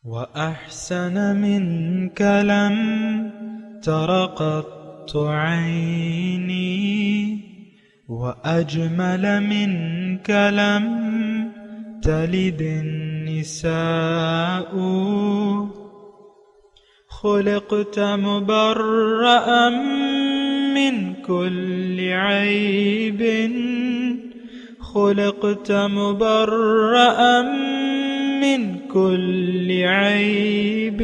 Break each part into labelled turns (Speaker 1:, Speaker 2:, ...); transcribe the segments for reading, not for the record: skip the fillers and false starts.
Speaker 1: وأحسن منك لم تر قط عيني وأجمل منك لم تلد النساء خلقت مبرأ من كل عيب خلقت مبرأ من كل عيب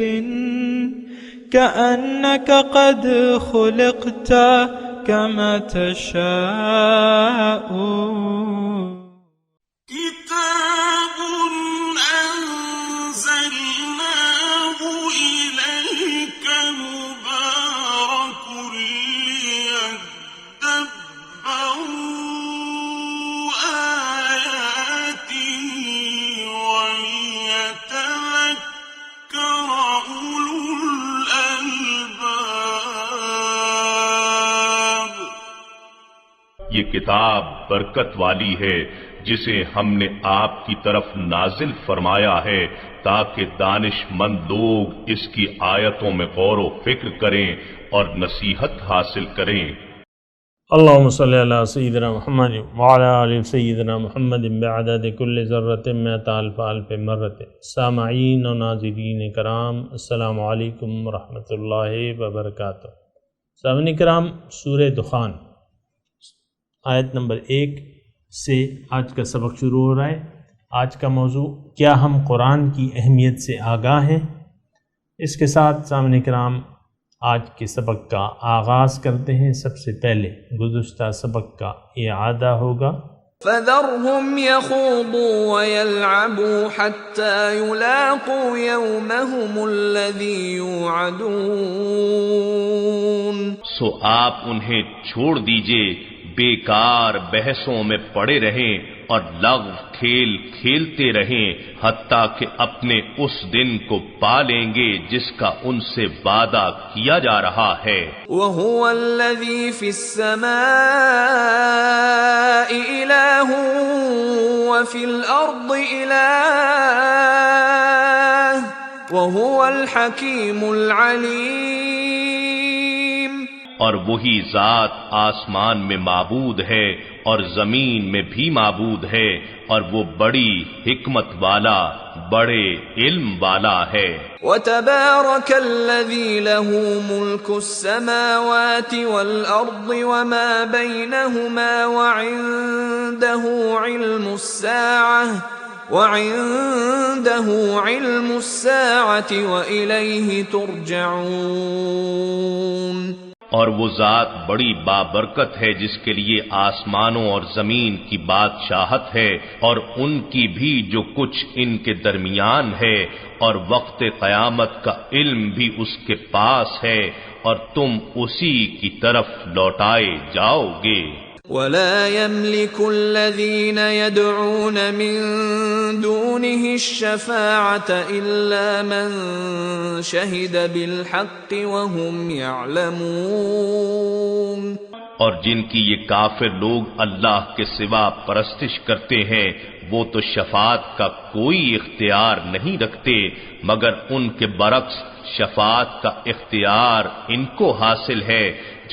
Speaker 1: كأنك قد خلقت كما تشاء
Speaker 2: كتاب أنزلناه إليك مبارك ليدبروا آياته وليتذكر أولو الألباب.
Speaker 3: یہ کتاب برکت والی ہے جسے ہم نے آپ کی طرف نازل فرمایا ہے تاکہ دانش مند لوگ اس کی آیتوں میں غور و فکر کریں اور نصیحت حاصل کریں.
Speaker 4: اللہم صلی علی سیدنا محمد وعلی آل سیدنا محمد بعدد کل ذرۃ مئۃ الف الف مرۃ. سامعین و ناظرین کرام، السلام علیکم ورحمۃ اللہ وبرکاتہ. سامعین کرام، سورہ دخان آیت نمبر 1 سے آج کا سبق شروع ہو رہا ہے. آج کا موضوع، کیا ہم قرآن کی اہمیت سے آگاہ ہیں؟ اس کے ساتھ سامعین کرام آج کے سبق کا آغاز کرتے ہیں. سب سے پہلے گزشتہ سبق کا اعادہ ہوگا.
Speaker 5: فَذَرْهُمْ يَخُوضُوا وَيَلْعَبُوا حَتَّى يُلَاقُوا يَوْمَهُمُ الَّذِي يُوعَدُونَ.
Speaker 3: سو آپ انہیں چھوڑ دیجئے بیکار بحثوں میں پڑے رہیں اور لغو کھیل کھیلتے رہیں حتیٰ کہ اپنے اس دن کو پا لیں گے جس کا ان سے وعدہ کیا جا رہا ہے.
Speaker 5: وَهُوَ الَّذِي فِي السَّمَاءِ إِلَٰهٌ وَفِي الْأَرْضِ إِلَٰهٌ وَهُوَ الْحَكِيمُ الْعَلِيمُ.
Speaker 3: اور وہی ذات آسمان میں معبود ہے اور زمین میں بھی معبود ہے اور وہ بڑی حکمت والا، بڑے علم والا ہے.
Speaker 5: وَتَبَارَكَ الَّذِي لَهُ مُلْكُ السَّمَاوَاتِ وَالْأَرْضِ وَمَا بَيْنَهُمَا وَعِندَهُ عِلْمُ السَّاعَةِ وَإِلَيْهِ تُرْجَعُونَ.
Speaker 3: اور وہ ذات بڑی بابرکت ہے جس کے لیے آسمانوں اور زمین کی بادشاہت ہے اور ان کی بھی جو کچھ ان کے درمیان ہے، اور وقت قیامت کا علم بھی اس کے پاس ہے اور تم اسی کی طرف لوٹائے جاؤ گے.
Speaker 5: وَلَا يَمْلِكُ الَّذِينَ يَدْعُونَ مِن دُونِهِ الشَّفَاعَةَ إِلَّا مَن شَهِدَ بِالْحَقِّ وَهُمْ يَعْلَمُونَ.
Speaker 3: اور جن کی یہ کافر لوگ اللہ کے سوا پرستش کرتے ہیں وہ تو شفاعت کا کوئی اختیار نہیں رکھتے، مگر ان کے برعکس شفاعت کا اختیار ان کو حاصل ہے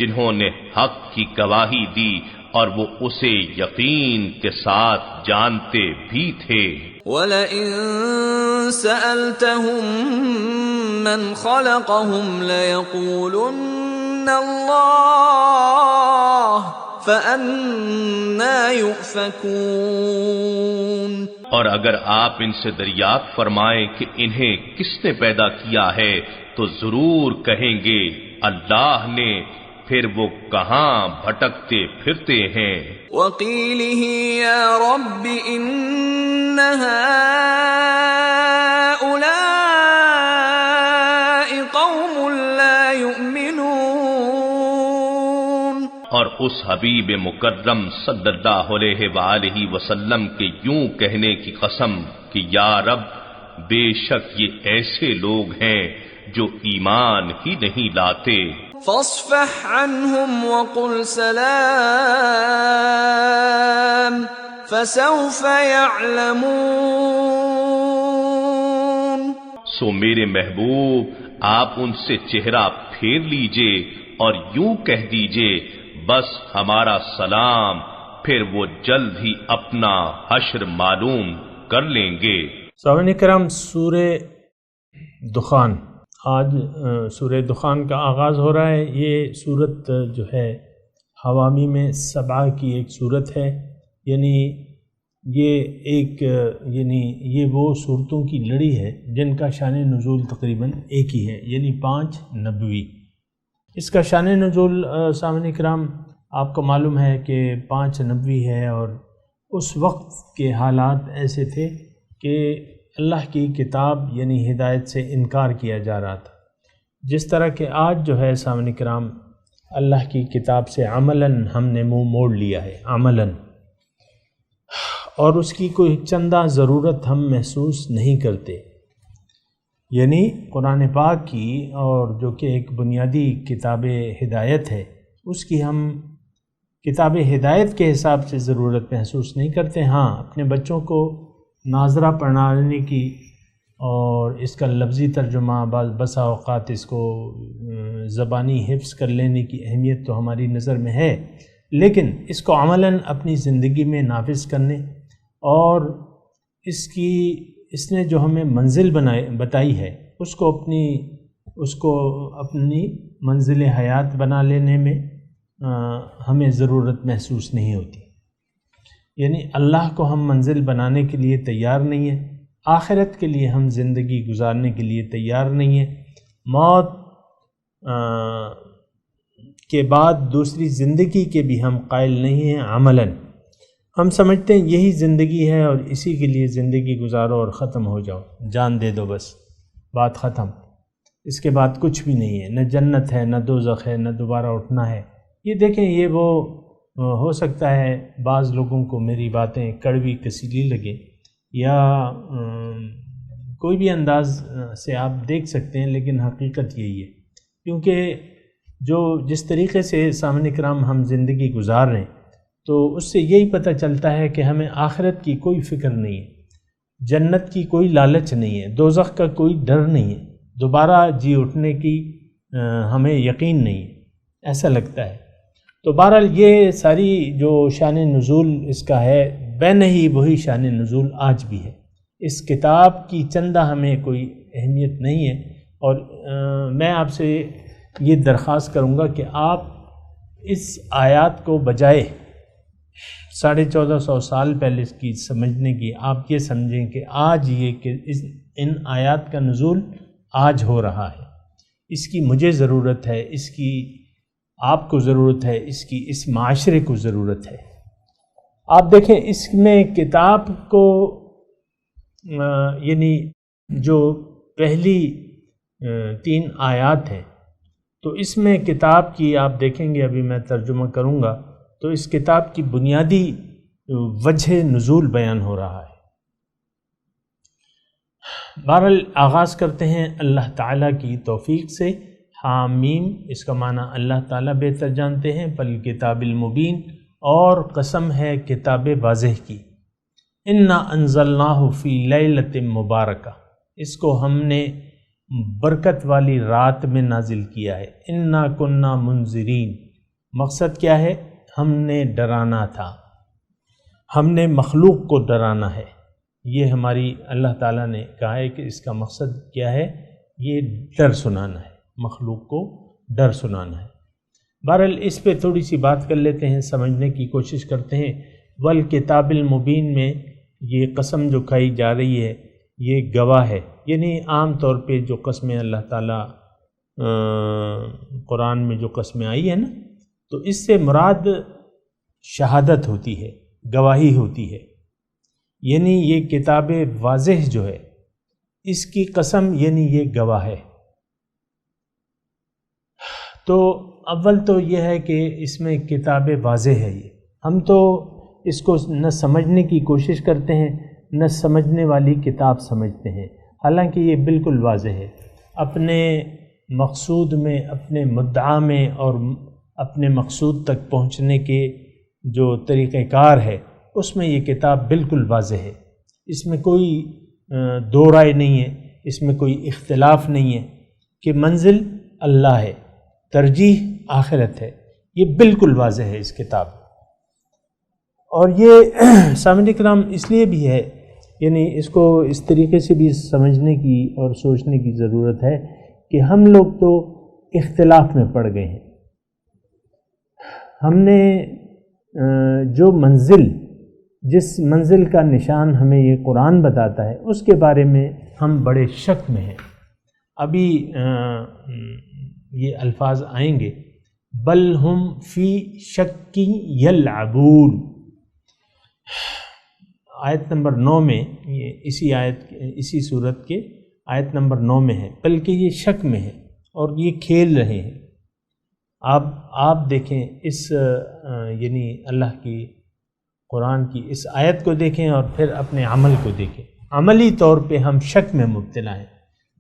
Speaker 3: جنہوں نے حق کی گواہی دی اور وہ اسے یقین کے ساتھ جانتے بھی تھے.
Speaker 5: وَلَئِن سَأَلْتَهُم مَّنْ خَلَقَهُمْ لَيَقُولُنَّ اللَّهُ فَأَنَّىٰ يُؤْفَكُونَ.
Speaker 3: اور اگر آپ ان سے دریافت فرمائیں کہ انہیں کس نے پیدا کیا ہے تو ضرور کہیں گے اللہ نے، پھر وہ کہاں بھٹکتے پھرتے ہیں.
Speaker 5: وَقِيلِهِ يَا رَبِّ إِنَّ هَٰؤُلَاءِ قَوْمٌ لَّا يُؤْمِنُونَ.
Speaker 3: اور اس حبیب مکرم صلی اللہ علیہ وآلہ وسلم کے یوں کہنے کی قسم کہ یا رب، بے شک یہ ایسے لوگ ہیں جو ایمان ہی نہیں لاتے.
Speaker 5: فاصفح عنهم وقل سلام فسوف يعلمون.
Speaker 3: سو میرے محبوب آپ ان سے چہرہ پھیر لیجئے اور یوں کہہ دیجئے بس ہمارا سلام، پھر وہ جلد ہی اپنا حشر معلوم کر لیں گے۔
Speaker 4: سامعین کرام، سورہ دخان، آج سورہ دخان کا آغاز ہو رہا ہے۔ یہ صورت جو ہے حوامی میں 7 کی ایک صورت ہے، یعنی یہ وہ صورتوں کی لڑی ہے جن کا شان نزول تقریباً ایک ہی ہے، یعنی 5 نبوی۔ اس کا شان نزول سامعین کرام آپ کو معلوم ہے کہ 5 نبوی ہے، اور اس وقت کے حالات ایسے تھے کہ اللہ کی کتاب یعنی ہدایت سے انکار کیا جا رہا تھا، جس طرح کہ آج جو ہے سامعین کرام اللہ کی کتاب سے عملاً ہم نے منہ موڑ لیا ہے، عملاً، اور اس کی کوئی چندہ ضرورت ہم محسوس نہیں کرتے۔ یعنی قرآن پاک کی، اور جو کہ ایک بنیادی کتاب ہدایت ہے، اس کی ہم کتاب ہدایت کے حساب سے ضرورت محسوس نہیں کرتے۔ ہاں، اپنے بچوں کو ناظرہ پڑھانے کی اور اس کا لفظی ترجمہ، بسا اوقات اس کو زبانی حفظ کر لینے کی اہمیت تو ہماری نظر میں ہے، لیکن اس کو عملاً اپنی زندگی میں نافذ کرنے اور اس نے جو ہمیں منزل بتائی ہے اس کو اپنی منزل حیات بنا لینے میں ہمیں ضرورت محسوس نہیں ہوتی۔ یعنی اللہ کو ہم منزل بنانے کے لیے تیار نہیں ہیں، آخرت کے لیے ہم زندگی گزارنے کے لیے تیار نہیں ہیں، موت کے بعد دوسری زندگی کے بھی ہم قائل نہیں ہیں۔ عملاً ہم سمجھتے ہیں یہی زندگی ہے اور اسی کے لیے زندگی گزارو اور ختم ہو جاؤ، جان دے دو، بس بات ختم، اس کے بعد کچھ بھی نہیں ہے، نہ جنت ہے، نہ دوزخ ہے، نہ دوبارہ اٹھنا ہے۔ یہ دیکھیں، یہ وہ ہو سکتا ہے بعض لوگوں کو میری باتیں کڑوی کسیلی لگیں، یا کوئی بھی انداز سے آپ دیکھ سکتے ہیں، لیکن حقیقت یہی ہے، کیونکہ جس طریقے سے سامعین کرام ہم زندگی گزار رہے ہیں تو اس سے یہی پتہ چلتا ہے کہ ہمیں آخرت کی کوئی فکر نہیں ہے، جنت کی کوئی لالچ نہیں ہے، دوزخ کا کوئی ڈر نہیں ہے، دوبارہ جی اٹھنے کی ہمیں یقین نہیں ہے، ایسا لگتا ہے۔ تو بہرحال یہ ساری جو شان نزول اس کا ہے، بین ہی وہی شان نزول آج بھی ہے۔ اس کتاب کی چندہ ہمیں کوئی اہمیت نہیں ہے، اور میں آپ سے یہ درخواست کروں گا کہ آپ اس آیات کو بجائے 1450 سال پہلے اس کی سمجھنے کی، آپ یہ سمجھیں کہ آج ان آیات کا نزول آج ہو رہا ہے، اس کی مجھے ضرورت ہے، اس کی آپ کو ضرورت ہے، اس کی اس معاشرے کو ضرورت ہے۔ آپ دیکھیں اس میں کتاب کو یعنی جو پہلی 3 آیات ہیں، تو اس میں کتاب کی آپ دیکھیں گے، ابھی میں ترجمہ کروں گا تو اس کتاب کی بنیادی وجہ نزول بیان ہو رہا ہے۔ بہرحال آغاز کرتے ہیں اللہ تعالیٰ کی توفیق سے۔ حامیم، اس کا معنی اللہ تعالیٰ بہتر جانتے ہیں، فالکتاب المبین، اور قسم ہے کتاب واضح کی۔ انا انزلناہ فی لیلۃ مبارکہ، اس کو ہم نے برکت والی رات میں نازل کیا ہے۔ انا کننا منذرین، مقصد کیا ہے؟ ہم نے ڈرانا تھا، ہم نے مخلوق کو ڈرانا ہے۔ یہ ہماری اللہ تعالیٰ نے کہا ہے کہ اس کا مقصد کیا ہے؟ یہ ڈر سنانا ہے، مخلوق کو ڈر سنانا ہے۔ بہرحال اس پہ تھوڑی سی بات کر لیتے ہیں، سمجھنے کی کوشش کرتے ہیں۔ والکتاب المبین میں یہ قسم جو کھائی جا رہی ہے یہ گواہ ہے، یعنی عام طور پہ جو قسمیں اللہ تعالیٰ قرآن میں جو قسمیں آئی ہیں نا، تو اس سے مراد شہادت ہوتی ہے، گواہی ہوتی ہے، یعنی یہ کتاب واضح جو ہے اس کی قسم، یعنی یہ گواہ ہے۔ تو اول تو یہ ہے کہ اس میں کتاب واضح ہے، یہ ہم تو اس کو نہ سمجھنے کی کوشش کرتے ہیں، نہ سمجھنے والی کتاب سمجھتے ہیں، حالانکہ یہ بالکل واضح ہے۔ اپنے مقصود میں، اپنے مدعا میں اور اپنے مقصود تک پہنچنے کے جو طریقہ کار ہے اس میں یہ کتاب بالکل واضح ہے، اس میں کوئی دو رائے نہیں ہے اس میں کوئی اختلاف نہیں ہے کہ منزل اللہ ہے، ترجیح آخرت ہے، یہ بالکل واضح ہے اس کتاب میں۔ اور یہ سامعین کرام اس لیے بھی ہے، یعنی اس کو اس طریقے سے بھی سمجھنے کی اور سوچنے کی ضرورت ہے کہ ہم لوگ تو اختلاف میں پڑ گئے ہیں۔ ہم نے جو منزل، جس منزل کا نشان ہمیں یہ قرآن بتاتا ہے، اس کے بارے میں ہم بڑے شک میں ہیں۔ ابھی یہ الفاظ آئیں گے، بل ہم فی شک یلعبون، آیت نمبر 9 میں، یہ اسی صورت کے آیت نمبر 9 میں ہے، بلکہ یہ شک میں ہے اور یہ کھیل رہے ہیں۔ آپ دیکھیں اس یعنی اللہ کی قرآن کی اس آیت کو دیکھیں اور پھر اپنے عمل کو دیکھیں۔ عملی طور پہ ہم شک میں مبتلا ہیں۔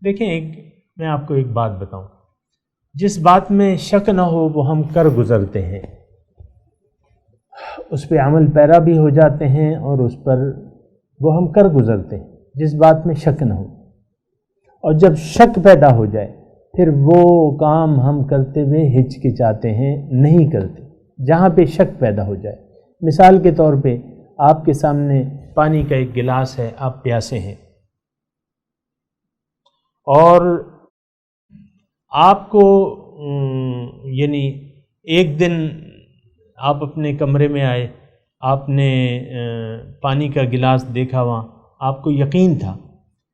Speaker 4: دیکھیں، میں آپ کو ایک بات بتاؤں، جس بات میں شک نہ ہو وہ ہم کر گزرتے ہیں، اس پہ عمل پیرا بھی ہو جاتے ہیں اور اس پر وہ ہم کر گزرتے ہیں جس بات میں شک نہ ہو۔ اور جب شک پیدا ہو جائے پھر وہ کام ہم کرتے ہوئے ہچکچاتے ہیں، نہیں کرتے جہاں پہ شک پیدا ہو جائے۔ مثال کے طور پہ آپ کے سامنے پانی کا ایک گلاس ہے، آپ پیاسے ہیں اور آپ کو یعنی ایک دن آپ اپنے کمرے میں آئے، آپ نے پانی کا گلاس دیکھا، وہاں آپ کو یقین تھا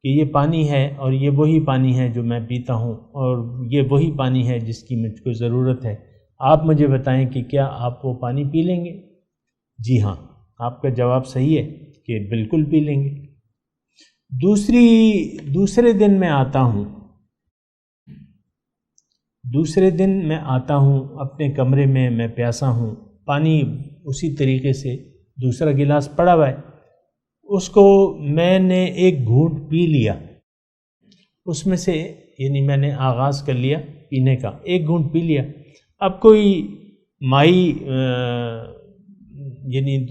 Speaker 4: کہ یہ پانی ہے اور یہ وہی پانی ہے جو میں پیتا ہوں اور یہ وہی پانی ہے جس کی مجھ کو ضرورت ہے۔ آپ مجھے بتائیں کہ کیا آپ وہ پانی پی لیں گے؟ جی ہاں، آپ کا جواب صحیح ہے کہ بالکل پی لیں گے۔ دوسرے دن میں آتا ہوں اپنے کمرے میں، میں پیاسا ہوں، پانی اسی طریقے سے دوسرا گلاس پڑا ہوا ہے، اس کو میں نے ایک گھونٹ پی لیا، اس میں سے یعنی میں نے آغاز کر لیا پینے کا، ایک گھونٹ پی لیا۔ اب کوئی مائی یعنی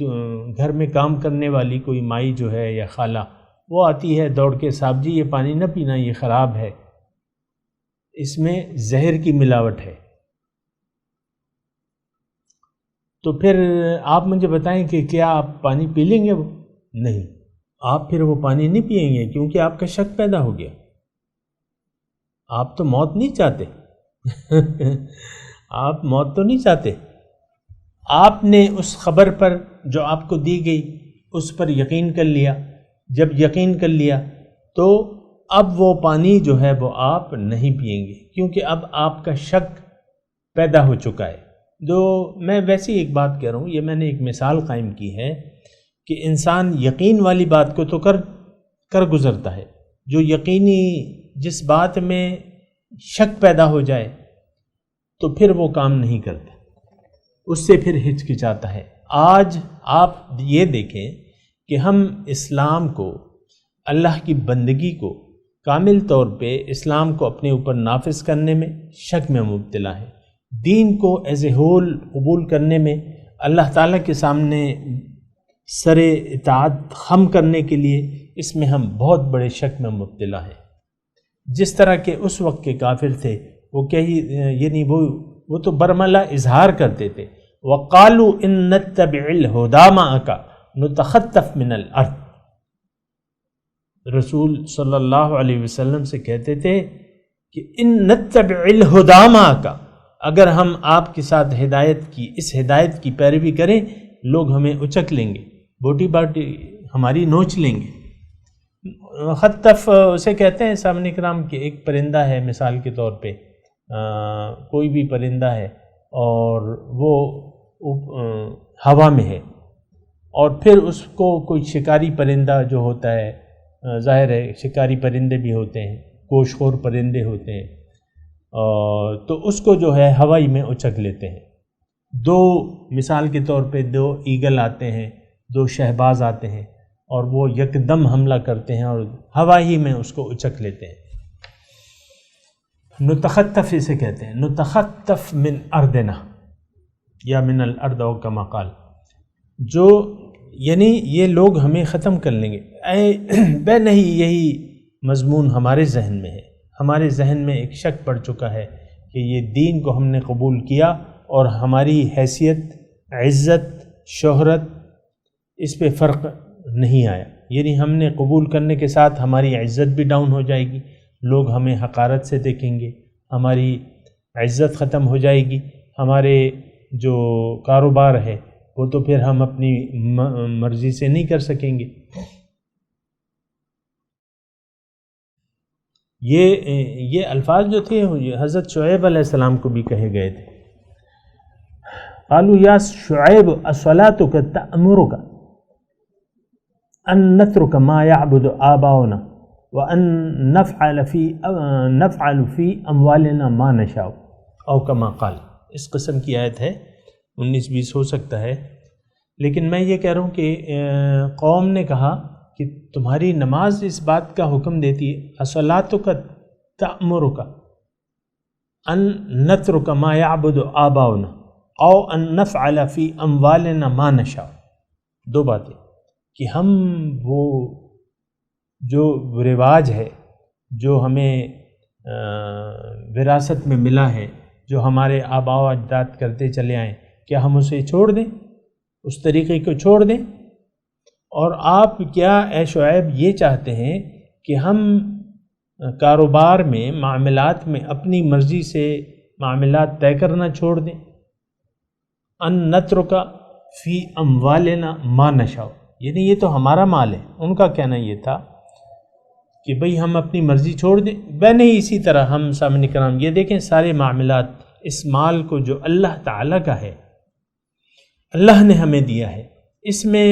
Speaker 4: گھر میں کام کرنے والی کوئی مائی جو ہے یا خالہ، وہ آتی ہے دوڑ کے، صاحب جی یہ پانی نہ پینا، یہ خراب ہے، اس میں زہر کی ملاوٹ ہے۔ تو پھر آپ مجھے بتائیں کہ کیا آپ پانی پی لیں گے؟ وہ نہیں، آپ پھر وہ پانی نہیں پئیں گے کیونکہ آپ کا شک پیدا ہو گیا۔ آپ تو موت نہیں چاہتے آپ موت تو نہیں چاہتے، آپ نے اس خبر پر جو آپ کو دی گئی اس پر یقین کر لیا۔ جب یقین کر لیا تو اب وہ پانی جو ہے وہ آپ نہیں پئیں گے کیونکہ اب آپ کا شک پیدا ہو چکا ہے۔ جو میں ویسی ایک بات کہہ رہا ہوں، یہ میں نے ایک مثال قائم کی ہے کہ انسان یقین والی بات کو تو کر گزرتا ہے، جو یقینی جس بات میں شک پیدا ہو جائے تو پھر وہ کام نہیں کرتا، اس سے پھر ہچکچاتا ہے۔ آج آپ یہ دیکھیں کہ ہم اسلام کو، اللہ کی بندگی کو کامل طور پہ اسلام کو اپنے اوپر نافذ کرنے میں شک میں مبتلا ہیں، دین کو ایز اے ہول قبول کرنے میں، اللہ تعالیٰ کے سامنے سر اطاعت خم کرنے کے لیے اس میں ہم بہت بڑے شک میں مبتلا ہیں۔ جس طرح کہ اس وقت کے کافر تھے، وہ یعنی وہ تو برملا اظہار کرتے تھے، وَقَالُوا إِن نَتَّبِعِ الْهُدَىٰ مَعَكَ نُتَخَطَّفْ مِنَ الْأَرْضِ، رسول صلی اللہ علیہ وسلم سے کہتے تھے کہ ان نتبع الہدیٰ معک، اگر ہم آپ کے ساتھ اس ہدایت کی پیروی کریں، لوگ ہمیں اچک لیں گے، بوٹی باٹی ہماری نوچ لیں گے۔ خطف اسے کہتے ہیں سامنے کرام کہ ایک پرندہ ہے، مثال کے طور پہ کوئی بھی پرندہ ہے اور وہ ہوا میں ہے اور پھر اس کو کوئی شکاری پرندہ جو ہوتا ہے، ظاہر ہے شکاری پرندے بھی ہوتے ہیں، گوشت خور پرندے ہوتے ہیں، تو اس کو جو ہے ہوائی میں اچک لیتے ہیں۔ دو مثال کے طور پہ 2 ایگل آتے ہیں، 2 شہباز آتے ہیں اور وہ یکدم حملہ کرتے ہیں اور ہوا ہی میں اس کو اچک لیتے ہیں۔ نتخطف اسے کہتے ہیں، نتخطف من ارضنا یا من الارض او کما قال، یعنی یہ لوگ ہمیں ختم کر لیں گے۔ بے نہیں، یہی مضمون ہمارے ذہن میں ہے. ہمارے ذہن میں ایک شک پڑ چکا ہے کہ یہ دین کو ہم نے قبول کیا اور ہماری حیثیت، عزت، شہرت اس پہ فرق نہیں آیا. یعنی ہم نے قبول کرنے کے ساتھ ہماری عزت بھی ڈاؤن ہو جائے گی، لوگ ہمیں حقارت سے دیکھیں گے، ہماری عزت ختم ہو جائے گی، ہمارے جو کاروبار ہے وہ تو پھر ہم اپنی مرضی سے نہیں کر سکیں گے. یہ الفاظ جو تھے حضرت شعیب علیہ السلام کو بھی کہے گئے تھے. قالوا یا شعیب اصلاتک تأمرک ان نترک ما یعبد آباؤنا وان نفعل فی اموالنا ما نشاء او کما قال. اس قسم کی آیت ہے، 19-20 ہو سکتا ہے، لیکن میں یہ کہہ رہا ہوں کہ قوم نے کہا کہ تمہاری نماز اس بات کا حکم دیتی ہے، اصلاتک تأمرک ان نترک ما یعبد آباؤنا او ان نفعل فی اموالنا ما نشاء. دو باتیں کہ ہم وہ جو رواج ہے جو ہمیں وراثت میں ملا ہے، جو ہمارے آباء و اجداد کرتے چلے آئیں، کیا ہم اسے چھوڑ دیں، اس طریقے کو چھوڑ دیں؟ اور آپ کیا اے شعیب یہ چاہتے ہیں کہ ہم کاروبار میں، معاملات میں اپنی مرضی سے معاملات طے کرنا چھوڑ دیں؟ ان نترک فی اموالنا ما نشاء، یعنی یہ تو ہمارا مال ہے. ان کا کہنا یہ تھا کہ بھئی ہم اپنی مرضی چھوڑ دیں. نہیں، اسی طرح ہم سامنے کرام یہ دیکھیں سارے معاملات، اس مال کو جو اللہ تعالیٰ کا ہے، اللہ نے ہمیں دیا ہے، اس میں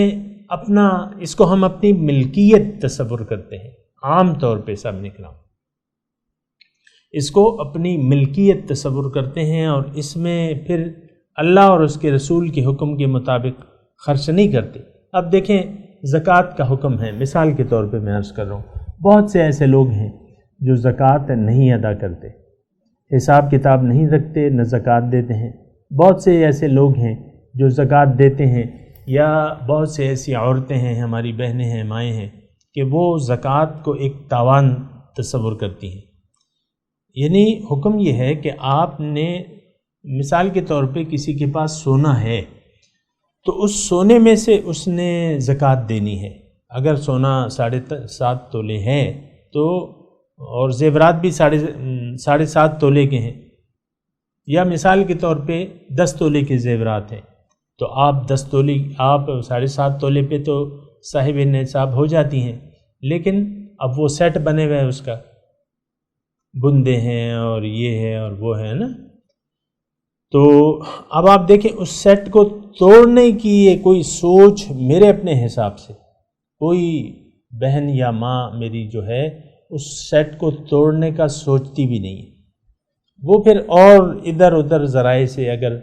Speaker 4: اس کو ہم اپنی ملکیت تصور کرتے ہیں. عام طور پہ سامنے کرام اس کو اپنی ملکیت تصور کرتے ہیں اور اس میں پھر اللہ اور اس کے رسول کے حکم کے مطابق خرچ نہیں کرتے. اب دیکھیں زکوٰۃ کا حکم ہے، مثال کے طور پہ میں عرض کر رہا ہوں، بہت سے ایسے لوگ ہیں جو زکوٰۃ نہیں ادا کرتے، حساب کتاب نہیں رکھتے، نہ زکوٰۃ دیتے ہیں. بہت سے ایسے لوگ ہیں جو زکوٰۃ دیتے ہیں، یا بہت سے ایسی عورتیں ہیں، ہماری بہنیں ہیں، مائیں ہیں، کہ وہ زکوٰۃ کو ایک تاوان تصور کرتی ہیں. یعنی حکم یہ ہے کہ آپ نے مثال کے طور پہ کسی کے پاس سونا ہے تو اس سونے میں سے اس نے زکوٰۃ دینی ہے. اگر سونا 7.5 تولے ہے تو اور زیورات بھی 7.5 تولے کے ہیں، یا مثال کے طور پہ 10 تولے کے زیورات ہیں، تو آپ 10 تولے، آپ 7.5 تولے پہ تو صاحب نصاب ہو جاتی ہیں. لیکن اب وہ سیٹ بنے ہوئے ہیں، اس کا بندے ہیں اور یہ ہے اور وہ ہے نا. تو اب آپ دیکھیں اس سیٹ کو توڑنے کی یہ کوئی سوچ میرے اپنے حساب سے کوئی بہن یا ماں میری جو ہے اس سیٹ کو توڑنے کا سوچتی بھی نہیں ہے. وہ پھر اور ادھر ادھر ذرائع سے، اگر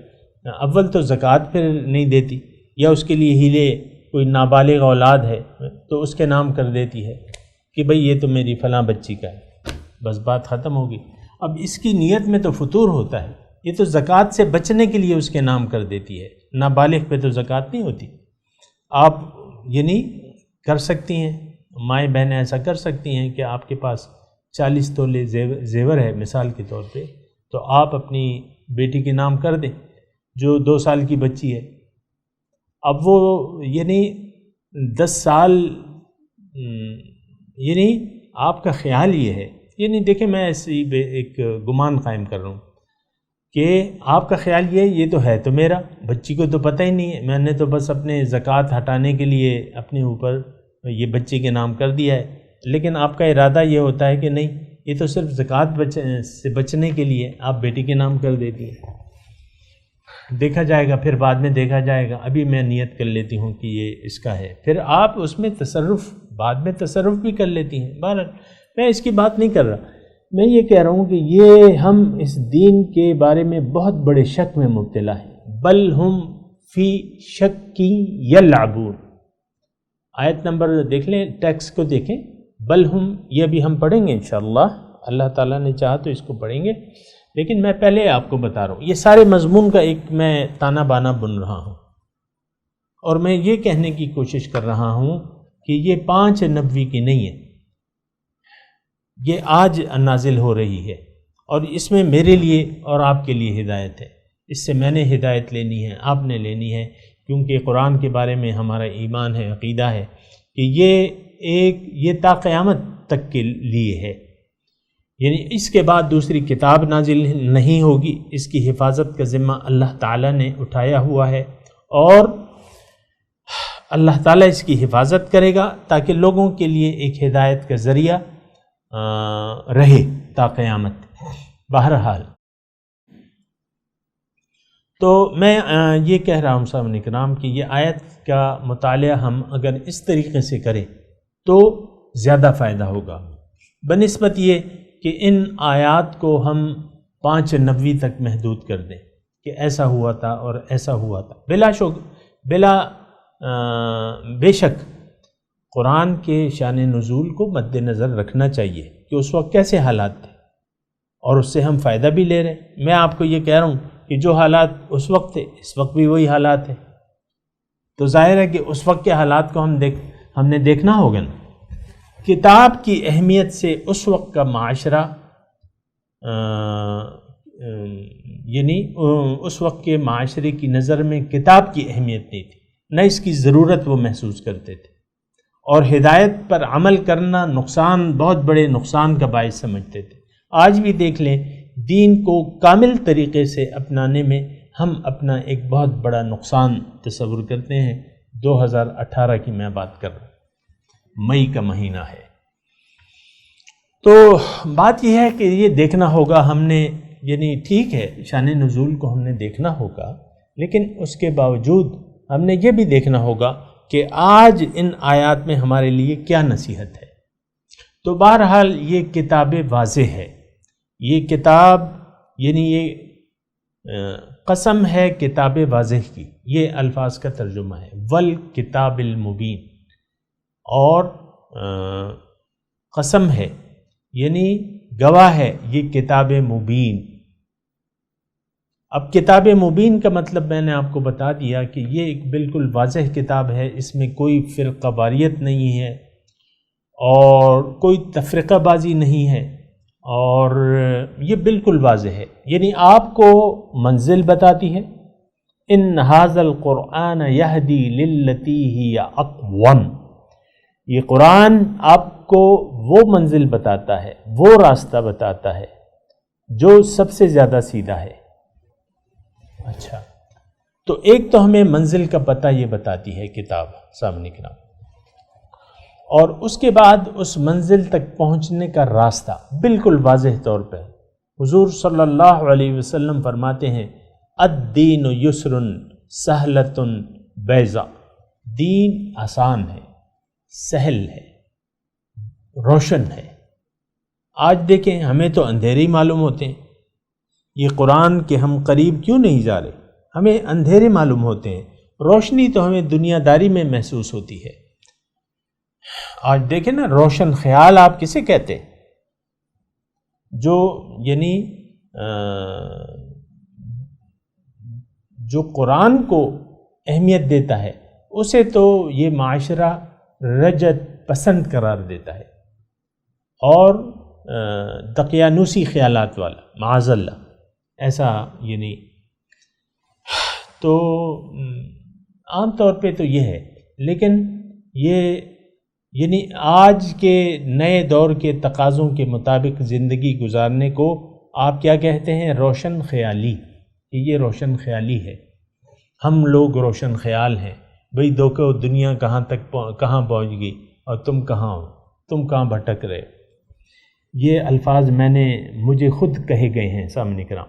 Speaker 4: اول تو زکوٰۃ پھر نہیں دیتی، یا اس کے لیے ہیلے، کوئی نابالغ اولاد ہے تو اس کے نام کر دیتی ہے کہ بھئی یہ تو میری فلاں بچی کا ہے، بس بات ختم ہوگی. اب اس کی نیت میں تو فطور ہوتا ہے، یہ تو زکوٰۃ سے بچنے کے لیے اس کے نام کر دیتی ہے. نابالغ پہ تو زکوٰۃ نہیں ہوتی. آپ یعنی کر سکتی ہیں، مائیں بہنیں ایسا کر سکتی ہیں کہ آپ کے پاس 40 تولے زیور ہے مثال کے طور پہ، تو آپ اپنی بیٹی کے نام کر دیں جو 2 سال کی بچی ہے. اب وہ یعنی 10 سال، یعنی آپ کا خیال یہ ہے، یعنی دیکھیں میں ایسی ایک گمان قائم کر رہا ہوں کہ آپ کا خیال یہ تو ہے تو میرا، بچی کو تو پتہ ہی نہیں ہے، میں نے تو بس اپنے زکوٰۃ ہٹانے کے لیے اپنے اوپر یہ بچے کے نام کر دیا ہے. لیکن آپ کا ارادہ یہ ہوتا ہے کہ نہیں، یہ تو صرف زکوٰۃ سے بچنے کے لیے آپ بیٹی کے نام کر دیتی ہیں. دیکھا جائے گا، پھر بعد میں دیکھا جائے گا، ابھی میں نیت کر لیتی ہوں کہ یہ اس کا ہے، پھر آپ اس میں تصرف، بعد میں تصرف بھی کر لیتی ہیں. بہرحال میں اس کی بات نہیں کر رہا، میں یہ کہہ رہا ہوں کہ یہ ہم اس دین کے بارے میں بہت بڑے شک میں مبتلا ہیں. بل ہم فی شک یلعبون. آیت نمبر دیکھ لیں، ٹیکسٹ کو دیکھیں. بل ہم، یہ بھی ہم پڑھیں گے انشاءاللہ، اللہ تعالیٰ نے چاہا تو اس کو پڑھیں گے، لیکن میں پہلے آپ کو بتا رہا ہوں یہ سارے مضمون کا ایک میں تانا بانا بن رہا ہوں، اور میں یہ کہنے کی کوشش کر رہا ہوں کہ یہ 5 نبوی کی نہیں ہے. یہ آج نازل ہو رہی ہے، اور اس میں میرے لیے اور آپ کے لیے ہدایت ہے۔ اس سے میں نے ہدایت لینی ہے، آپ نے لینی ہے، کیونکہ قرآن کے بارے میں ہمارا ایمان ہے، عقیدہ ہے کہ یہ تا قیامت تک کے لیے ہے، یعنی اس کے بعد دوسری کتاب نازل نہیں ہوگی۔ اس کی حفاظت کا ذمہ اللہ تعالیٰ نے اٹھایا ہوا ہے، اور اللہ تعالیٰ اس کی حفاظت کرے گا تاکہ لوگوں کے لیے ایک ہدایت کا ذریعہ رہے تا قیامت۔ بہرحال تو میں یہ کہہ رہا ہوں سامعین کرام کہ یہ آیت کا مطالعہ ہم اگر اس طریقے سے کریں تو زیادہ فائدہ ہوگا، بنسبت یہ کہ ان آیات کو ہم 590 تک محدود کر دیں کہ ایسا ہوا تھا اور ایسا ہوا تھا۔ بے شک قرآن کے شان نزول کو مد نظر رکھنا چاہیے کہ اس وقت کیسے حالات تھے، اور اس سے ہم فائدہ بھی لے رہے ہیں۔ میں آپ کو یہ کہہ رہا ہوں کہ جو حالات اس وقت تھے اس وقت بھی وہی حالات ہیں، تو ظاہر ہے کہ اس وقت کے حالات کو ہم نے دیکھنا ہوگا نا۔ کتاب کی اہمیت سے اس وقت کا معاشرہ یعنی اس وقت کے معاشرے کی نظر میں کتاب کی اہمیت نہیں تھی، نہ اس کی ضرورت وہ محسوس کرتے تھے، اور ہدایت پر عمل کرنا بہت بڑے نقصان کا باعث سمجھتے تھے۔ آج بھی دیکھ لیں، دین کو کامل طریقے سے اپنانے میں ہم اپنا ایک بہت بڑا نقصان تصور کرتے ہیں۔ 2018 کی میں بات کر رہا ہوں، مئی کا مہینہ ہے۔ تو بات یہ ہے کہ یہ دیکھنا ہوگا ہم نے، یعنی ٹھیک ہے شان نزول کو ہم نے دیکھنا ہوگا، لیکن اس کے باوجود ہم نے یہ بھی دیکھنا ہوگا کہ آج ان آیات میں ہمارے لیے کیا نصیحت ہے۔ تو بہرحال یہ کتاب واضح ہے، یہ کتاب یعنی یہ قسم ہے کتاب واضح کی، یہ الفاظ کا ترجمہ ہے، والکتاب المبین، اور قسم ہے یعنی گواہ ہے یہ کتاب مبین۔ اب کتاب مبین کا مطلب میں نے آپ کو بتا دیا کہ یہ ایک بالکل واضح کتاب ہے، اس میں کوئی فرقہ واریت نہیں ہے اور کوئی تفرقہ بازی نہیں ہے، اور یہ بالکل واضح ہے، یعنی آپ کو منزل بتاتی ہے۔ ان ھذا القرآن یہدی للتی ہی اقوم، یہ قرآن آپ کو وہ منزل بتاتا ہے، وہ راستہ بتاتا ہے جو سب سے زیادہ سیدھا ہے۔ اچھا، تو ایک تو ہمیں منزل کا پتہ یہ بتاتی ہے کتاب سامنے کرام، اور اس کے بعد اس منزل تک پہنچنے کا راستہ بالکل واضح طور پہ حضور صلی اللہ علیہ وسلم فرماتے ہیں الدین یسر سہلۃ بیضاء، دین آسان ہے، سہل ہے، روشن ہے۔ آج دیکھیں ہمیں تو اندھیرے معلوم ہوتے ہیں، یہ قرآن کے ہم قریب کیوں نہیں جا رہے، ہمیں اندھیرے معلوم ہوتے ہیں، روشنی تو ہمیں دنیا داری میں محسوس ہوتی ہے۔ آج دیکھیں نا، روشن خیال آپ کسے کہتے ہیں؟ جو یعنی جو قرآن کو اہمیت دیتا ہے اسے تو یہ معاشرہ رجت پسند قرار دیتا ہے، اور دقیانوسی خیالات والا، معاذ اللہ، ایسا یعنی تو عام طور پہ تو یہ ہے۔ لیکن یہ یعنی آج کے نئے دور کے تقاضوں کے مطابق زندگی گزارنے کو آپ کیا کہتے ہیں؟ روشن خیالی۔ یہ روشن خیالی ہے، ہم لوگ روشن خیال ہیں۔ بھئی دیکھو دنیا کہاں پہنچ گئی اور تم کہاں ہو، تم کہاں بھٹک رہے ہو۔ یہ الفاظ مجھے خود کہے گئے ہیں سامنے کرام،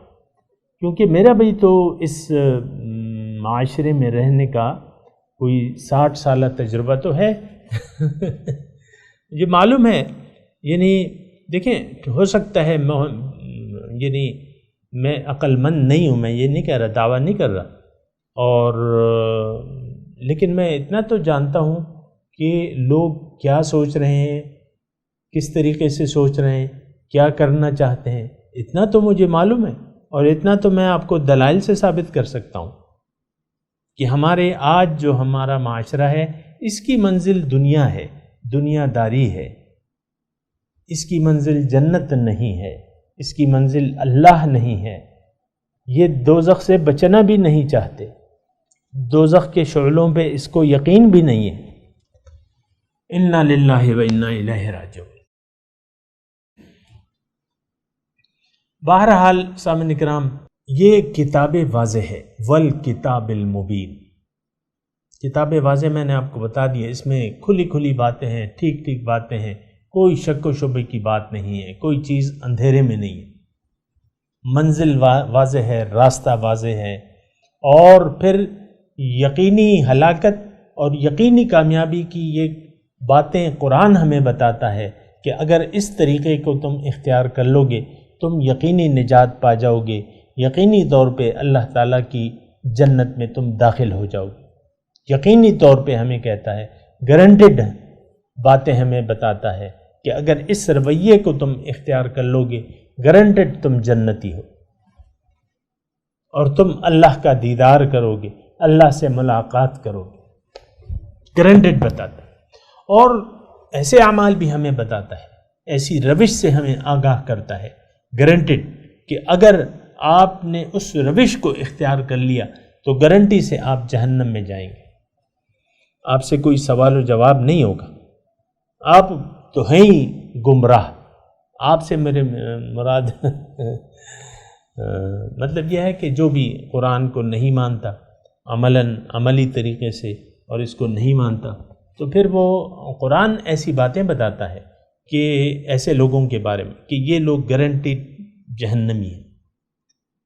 Speaker 4: کیونکہ میرا بھی تو اس معاشرے میں رہنے کا کوئی 60 سالہ تجربہ تو ہے۔ یہ معلوم ہے، یعنی دیکھیں ہو سکتا ہے یعنی میں عقل مند نہیں ہوں، میں یہ نہیں کہہ رہا، دعویٰ نہیں کر رہا، اور لیکن میں اتنا تو جانتا ہوں کہ لوگ کیا سوچ رہے ہیں، کس طریقے سے سوچ رہے ہیں، کیا کرنا چاہتے ہیں، اتنا تو مجھے معلوم ہے، اور اتنا تو میں آپ کو دلائل سے ثابت کر سکتا ہوں کہ ہمارے آج جو ہمارا معاشرہ ہے اس کی منزل دنیا ہے، دنیا داری ہے، اس کی منزل جنت نہیں ہے، اس کی منزل اللہ نہیں ہے، یہ دوزخ سے بچنا بھی نہیں چاہتے، دوزخ کے شعلوں پہ اس کو یقین بھی نہیں ہے۔ انا للہ و انا الیہ راجعون۔ بہرحال سامعین کرام، یہ کتاب واضح ہے، والکتاب المبین، کتاب واضح میں نے آپ کو بتا دیا، اس میں کھلی کھلی باتیں ہیں، ٹھیک ٹھیک باتیں ہیں، کوئی شک و شبے کی بات نہیں ہے، کوئی چیز اندھیرے میں نہیں ہے، منزل واضح ہے، راستہ واضح ہے، اور پھر یقینی ہلاکت اور یقینی کامیابی کی یہ باتیں قرآن ہمیں بتاتا ہے کہ اگر اس طریقے کو تم اختیار کر لو گے تم یقینی نجات پا جاؤ گے، یقینی طور پہ اللہ تعالیٰ کی جنت میں تم داخل ہو جاؤ گے، یقینی طور پہ ہمیں کہتا ہے، گارنٹیڈ باتیں ہمیں بتاتا ہے کہ اگر اس رویے کو تم اختیار کر لو گے گارنٹیڈ تم جنتی ہو اور تم اللہ کا دیدار کرو گے، اللہ سے ملاقات کرو گے، گارنٹیڈ بتاتا ہے۔ اور ایسے اعمال بھی ہمیں بتاتا ہے، ایسی روش سے ہمیں آگاہ کرتا ہے، گارنٹیڈ کہ اگر آپ نے اس روش کو اختیار کر لیا تو گارنٹی سے آپ جہنم میں جائیں گے، آپ سے کوئی سوال و جواب نہیں ہوگا، آپ تو ہیں ہی گمراہ۔ آپ سے میرے مراد مطلب یہ ہے کہ جو بھی قرآن کو نہیں مانتا عملی طریقے سے اور اس کو نہیں مانتا، تو پھر وہ قرآن ایسی باتیں بتاتا ہے کہ ایسے لوگوں کے بارے میں کہ یہ لوگ گارنٹیڈ جہنمی ہیں۔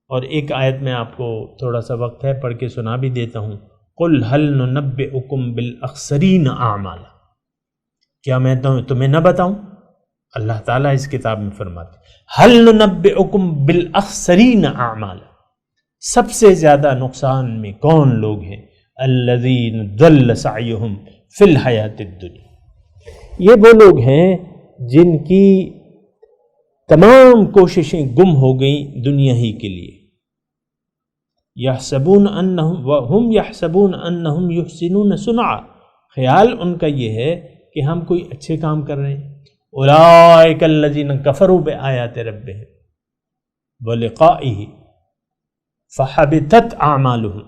Speaker 4: اور ایک آیت میں آپ کو تھوڑا سا وقت ہے پڑھ کے سنا بھی دیتا ہوں، قُلْ هَلْ نُنَبِّئُكُمْ بِالْأَخْسَرِينَ أَعْمَالًا، کیا میں تمہیں نہ بتاؤں؟ اللہ تعالیٰ اس کتاب میں فرماتے هَلْ نُنَبِّئُكُمْ بِالْأَخْسَرِينَ أَعْمَالًا، سب سے زیادہ نقصان میں کون لوگ ہیں؟ الَّذِينَ ضَلَّ سَعْيُهُمْ فِي الْحَيَاةِ الدُّنْيَا، یہ وہ لوگ ہیں جن کی تمام کوششیں گم ہو گئیں دنیا ہی کے لیے، یحسبون انہم وہم یحسبون انہم یحسنون صنعا، خیال ان کا یہ ہے کہ ہم کوئی اچھے کام کر رہے ہیں۔ اولئک الذین کفروا بآیات ربہم ولقائہ فحبطت اعمالہم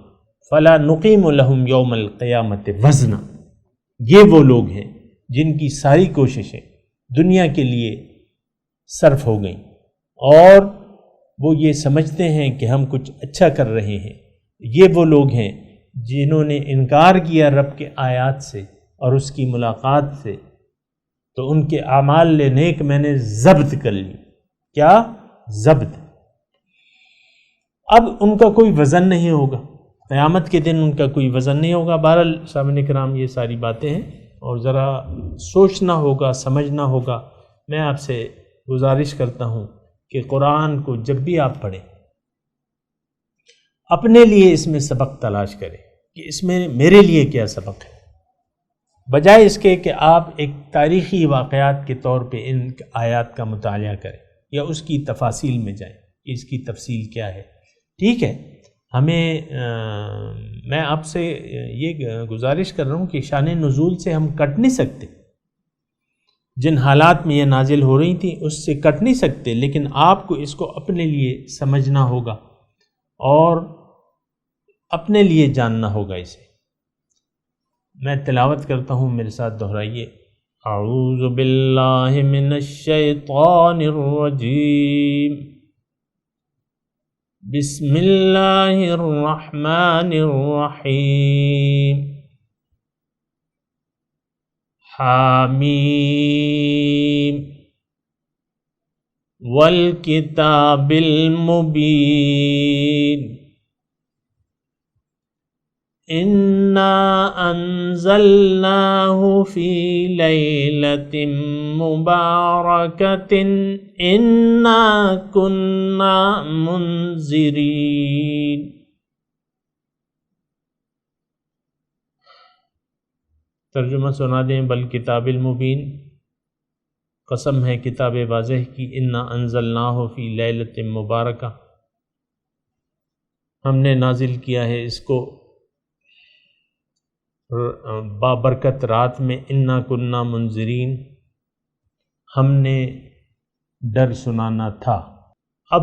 Speaker 4: فلا نقیم لہم یوم القیامۃ وزنا، یہ وہ لوگ ہیں جن کی ساری کوششیں دنیا کے لیے صرف ہو گئیں اور وہ یہ سمجھتے ہیں کہ ہم کچھ اچھا کر رہے ہیں۔ یہ وہ لوگ ہیں جنہوں نے انکار کیا رب کے آیات سے اور اس کی ملاقات سے، تو ان کے اعمال نیک میں نے ضبط کر لی۔ کیا؟ ضبط۔ اب ان کا کوئی وزن نہیں ہوگا، قیامت کے دن ان کا کوئی وزن نہیں ہوگا۔ بہرحال سامعین کرام، یہ ساری باتیں ہیں اور ذرا سوچنا ہوگا، سمجھنا ہوگا۔ میں آپ سے گزارش کرتا ہوں کہ قرآن کو جب بھی آپ پڑھیں اپنے لیے اس میں سبق تلاش کریں کہ اس میں میرے لیے کیا سبق ہے، بجائے اس کے کہ آپ ایک تاریخی واقعات کے طور پہ ان آیات کا مطالعہ کریں یا اس کی تفاصیل میں جائیں کہ اس کی تفصیل کیا ہے۔ ٹھیک ہے، میں آپ سے یہ گزارش کر رہا ہوں کہ شان نزول سے ہم کٹ نہیں سکتے، جن حالات میں یہ نازل ہو رہی تھیں اس سے کٹ نہیں سکتے، لیکن آپ کو اس کو اپنے لیے سمجھنا ہوگا اور اپنے لیے جاننا ہوگا اسے۔ میں تلاوت کرتا ہوں، میرے ساتھ دہرائیے۔ اعوذ باللہ من الشیطان الرجیم، بسم اللہ الرحمن الرحیم، حامیم والکتاب المبین، انا انزلناہ فی لیلۃ مبارکۃ انا کنا منذرین۔ ترجمہ سنا دیں۔ بل کتاب المبین، قسم ہے کتاب واضح کی، انا انزلناہ فی لیلۃ مبارکہ، ہم نے نازل کیا ہے اس کو بابرکت رات میں، انا کننا منذرین، ہم نے ڈر سنانا تھا۔ اب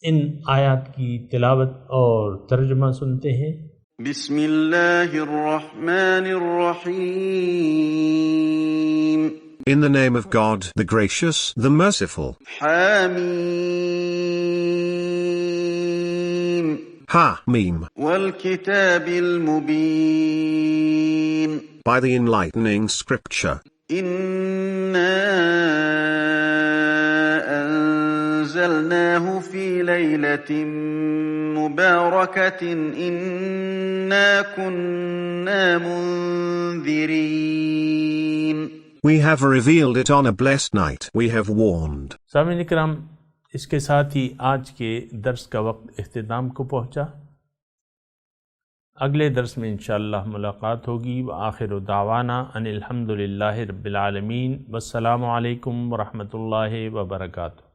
Speaker 4: ان آیات کی تلاوت اور ترجمہ سنتے ہیں۔
Speaker 6: بسم اللہ الرحمن الرحیم۔
Speaker 7: In the name of God, the gracious, the merciful.
Speaker 6: Hamim
Speaker 7: Ha-mim.
Speaker 6: والکتاب المبین۔
Speaker 7: By the enlightening scripture.
Speaker 6: إِنَّا أَنزَلْنَاهُ فِي لَيْلَةٍ مُبَارَكَةٍ إِنَّا كُنَّا مُنذِرِينَ۔
Speaker 7: We have revealed it on a blessed night. We have warned.
Speaker 4: سامعین کرام، اس کے ساتھ ہی آج کے درس کا وقت اختتام کو پہنچا۔ اگلے درس میں انشاءاللہ ملاقات ہوگی۔ وآخر دعوانا ان الحمدللہ رب العالمین، والسلام علیکم ورحمۃ اللہ وبرکاتہ۔